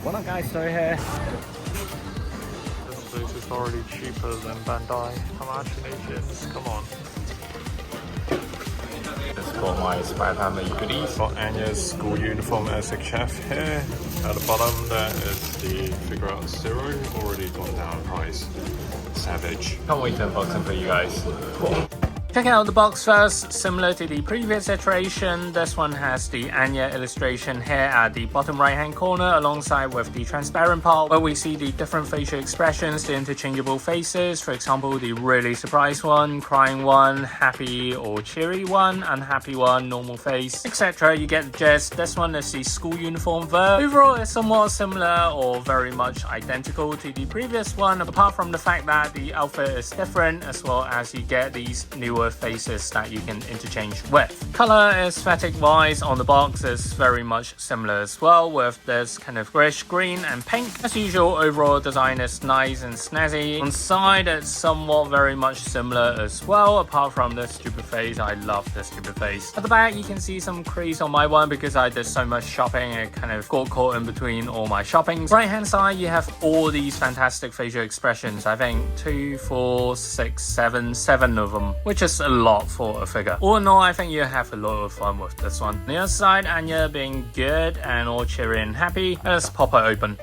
What up guys, so here. This place is already cheaper than Bandai. Imaginations, come on. It's for my Spy Family goodies. Got Anya's school uniform SHF here. At the bottom there is the SHFiguarts Zero, already gone down in price. Savage. Can't wait to unbox them for you guys. Checking out the box first. Similar to the previous iteration, this one has the Anya illustration here at the bottom right hand corner, alongside with the transparent part where we see the different facial expressions, the interchangeable faces. For example, the really surprised one, crying one, happy or cheery one, unhappy one, normal face, etc. You get the gist. This one is the school uniform version. Overall, it's somewhat similar or very much identical to the previous one, apart from the fact that the outfit is different, as well as you get these newer faces that you can interchange with. Color aesthetic wise on the box is very much similar as well, with this kind of grayish green and pink. As usual, overall design is nice and snazzy. On side, it's somewhat very much similar as well, apart from the stupid face. I love the stupid face. At the back, you can see some crease on my one because I did so much shopping, it kind of got caught in between all my shoppings. Right hand side, you have all these fantastic facial expressions. I think 2, 4, 6, 7 of them, which is a lot for a figure. All in all, I think you have a lot of fun with this one. On the other side, Anya being good and all cheery and happy. Let's pop it open.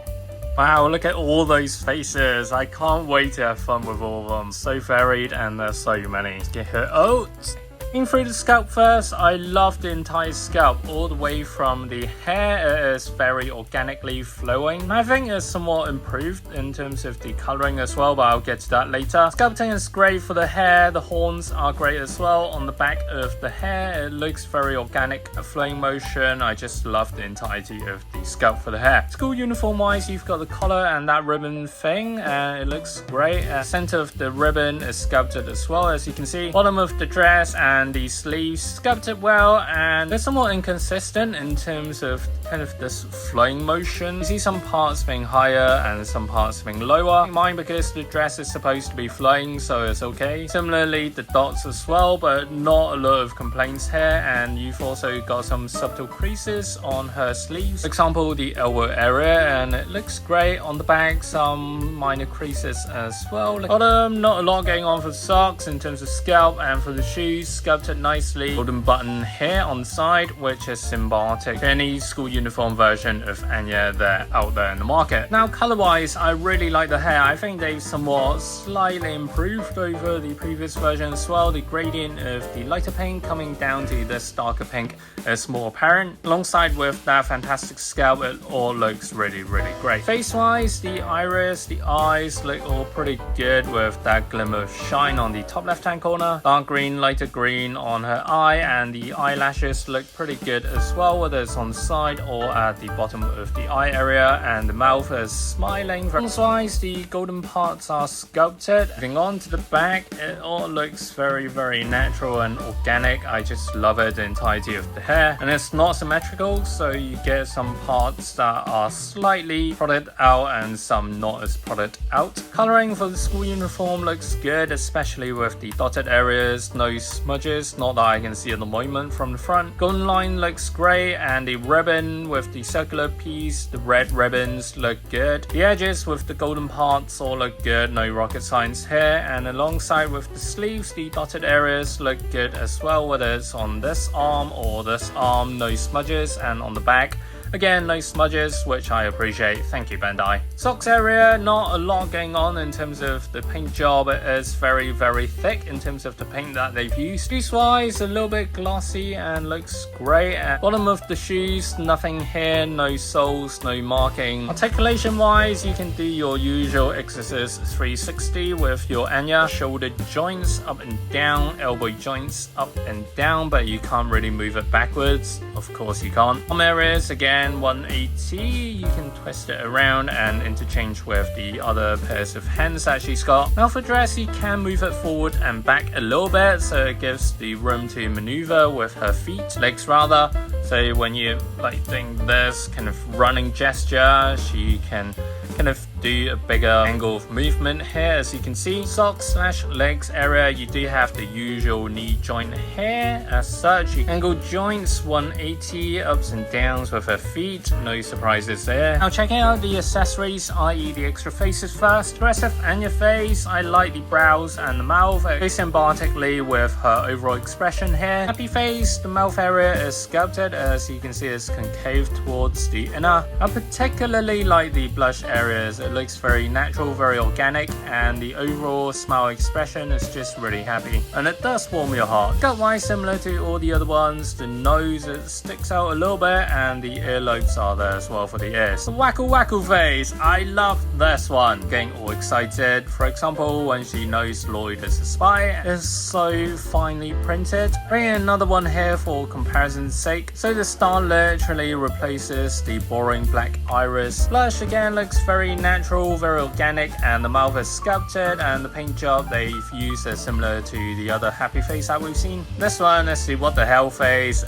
Wow, look at all those faces. I can't wait to have fun with all of them. So varied and there's so many. Get her out. In through the scalp first, I love the entire scalp, all the way from the hair. It is very organically flowing. I think it's somewhat improved in terms of the coloring as well, but I'll get to that later. Sculpting is great for the hair. The horns are great as well. On the back of the hair, it looks very organic, a flowing motion. I just love the entirety of the scalp for the hair. School uniform wise, you've got the collar and that ribbon thing, and it looks great. Center of the ribbon is sculpted as well, as you can see. Bottom of the dress and the sleeves sculpted well, and they're somewhat inconsistent in terms of kind of this flowing motion. You see some parts being higher and some parts being lower. Mine, because the dress is supposed to be flowing, so it's okay. Similarly, the dots as well, but not a lot of complaints here. And you've also got some subtle creases on her sleeves, for example the elbow area, and it looks great. On the back, some minor creases as well. Bottom, not a lot going on for socks in terms of scalp, and for the shoes, sculpted nicely. Golden button here on the side, which is symbiotic to any school uniform version of Anya that's out there in the market. Now, color wise, I really like the hair. I think they've somewhat slightly improved over the previous version as well. The gradient of the lighter pink coming down to this darker pink is more apparent. Alongside with that fantastic scalp, it all looks really great. Face wise, the iris, the eyes look all pretty good with that glimmer of shine on the top left hand corner. Dark green, lighter green on her eye, and the eyelashes look pretty good as well, whether it's on the side or at the bottom of the eye area, and the mouth is smiling. Front-wise, the golden parts are sculpted. Moving on to the back, it all looks very natural and organic. I just love it, the entirety of the hair, and it's not symmetrical, so you get some parts that are slightly prodded out and some not as prodded out. Coloring for the school uniform looks good, especially with the dotted areas, no smudges, not that I can see at the moment from the front. Golden line looks great, and the ribbon with the circular piece, the red ribbons look good. The edges with the golden parts all look good, no rocket science here. And alongside with the sleeves, the dotted areas look good as well, whether it's on this arm or this arm, no smudges. And on the back, again, no smudges, which I appreciate. Thank you, Bandai. Socks area, not a lot going on in terms of the paint job. It is very thick in terms of the paint that they've used. Shoes wise, a little bit glossy and looks great. At bottom of the shoes, nothing here, no soles, no marking. Articulation wise, you can do your usual exercise 360 with your Anya. Shoulder joints up and down, elbow joints up and down, but you can't really move it backwards. Of course you can't. Arm areas, again, 180, you can twist it around and interchange with the other pairs of hands that she's got. Now for dress, you can move it forward and back a little bit, so it gives the room to maneuver with her legs rather. So when you like doing this kind of running gesture, she can kind of do a bigger angle of movement here. As you can see, socks/legs area, you do have the usual knee joint here. As such, you angle joints 180 ups and downs with her feet. No surprises there. Now checking out the accessories, i.e. the extra faces first. The rest of Anya face, I like the brows and the mouth. It goes symbiotically with her overall expression here. Happy face, the mouth area is sculpted. As you can see, it's concave towards the inner. I particularly like the blush areas. It looks very natural, very organic, and the overall smile expression is just really happy. And it does warm your heart. Gut-wise, similar to all the other ones, the nose, it sticks out a little bit, and the earlobes are there as well for the ears. The wackle wackle face, I love this one. Getting all excited. For example, when she knows Lloyd is a spy, it's so finely printed. Bringing another one here for comparison's sake. So the star literally replaces the boring black iris. Blush again looks very natural, very organic, and the mouth is sculpted, and the paint job they've used is similar to the other happy face that we've seen. This one is the what the hell face.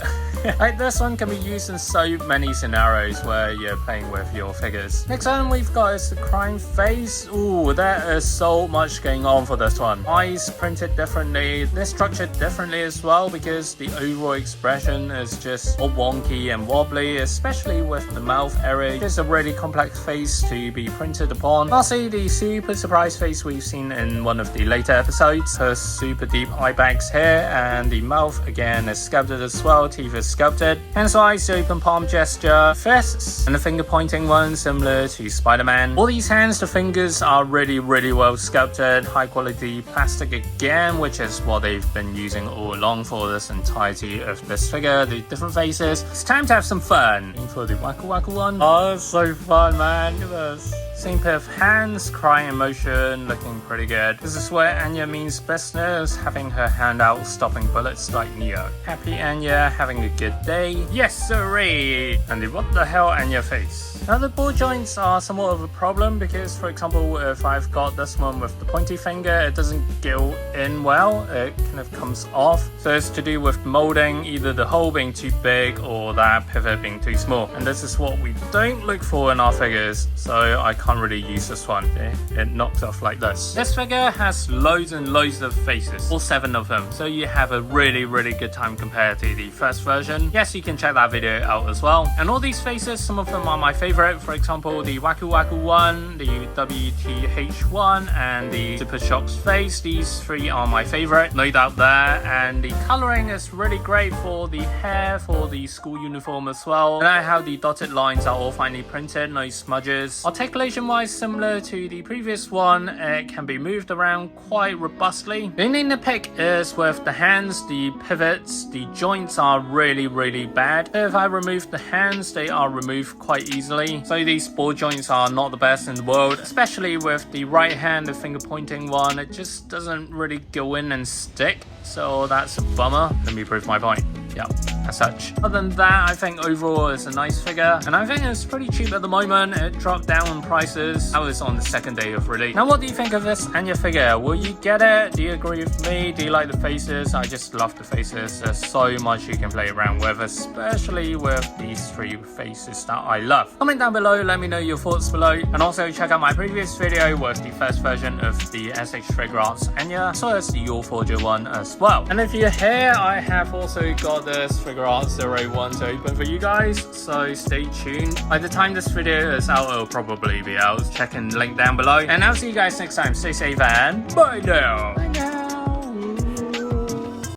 Like this one can be used in so many scenarios where you're playing with your figures. Next one we've got is the crying face. Ooh, there is so much going on for this one. Eyes printed differently, they're structured differently as well because the overall expression is just all wonky and wobbly, especially with the mouth area. It's a really complex face to be printed upon. Lastly, the super surprise face we've seen in one of the later episodes. Her super deep eye bags here, and the mouth again is sculpted as well, teeth is sculpted. Hands, eyes, the open palm gesture, fists, and the finger pointing one similar to Spider-Man. All these hands, the fingers are really well sculpted, high quality plastic again, which is what they've been using all along for this entirety of this figure, the different faces. It's time to have some fun. Aim for the wackle wackle one. Oh, it's so fun, man. Look at this. Same pair of hands, crying emotion, looking pretty good. This is where Anya means business, having her hand out, stopping bullets like Neo. Happy Anya, having a good day. Yes, sirree! And the what the hell Anya face. Now the ball joints are somewhat of a problem because, for example, if I've got this one with the pointy finger, it doesn't go in well, it kind of comes off. So it's to do with molding, either the hole being too big or that pivot being too small. And this is what we don't look for in our figures, so I can't really use this one. It knocks off like this. This figure has loads and loads of faces, all 7 of them, so you have a really good time compared to the first version. Yes, you can check that video out as well. And all these faces, some of them are my favorite. For example, the wackle wackle one, the WTH one, and the Super Shocks face. These 3 are my favorite, no doubt there. And the coloring is really great for the hair, for the school uniform as well. And I how the dotted lines are all finely printed, no smudges. Articulation wise, similar to the previous one, it can be moved around quite robustly. The only nitpick is with the hands, the pivots, the joints are really bad. If I remove the hands, they are removed quite easily. So these ball joints are not the best in the world, especially with the right hand, the finger pointing one. It just doesn't really go in and stick, so that's a bummer. Let me prove my point. Yeah, as such. Other than that, I think overall it's a nice figure, and I think it's pretty cheap at the moment. It dropped down in prices. That was on the 2nd day of release. Now, what do you think of this Anya figure? Will you get it? Do you agree with me? Do you like the faces? I just love the faces. There's so much you can play around with, especially with these 3 faces that I love. Comment down below, let me know your thoughts below, and also check out my previous video with the first version of the SHFiguarts Anya, so as the Your Forger one as well. And if you're here, I have also got this Figuarts 01 to open for you guys, so stay tuned. By the time this video is out, it'll probably be out. Check in the link down below, and I'll see you guys next time. Stay safe and bye now.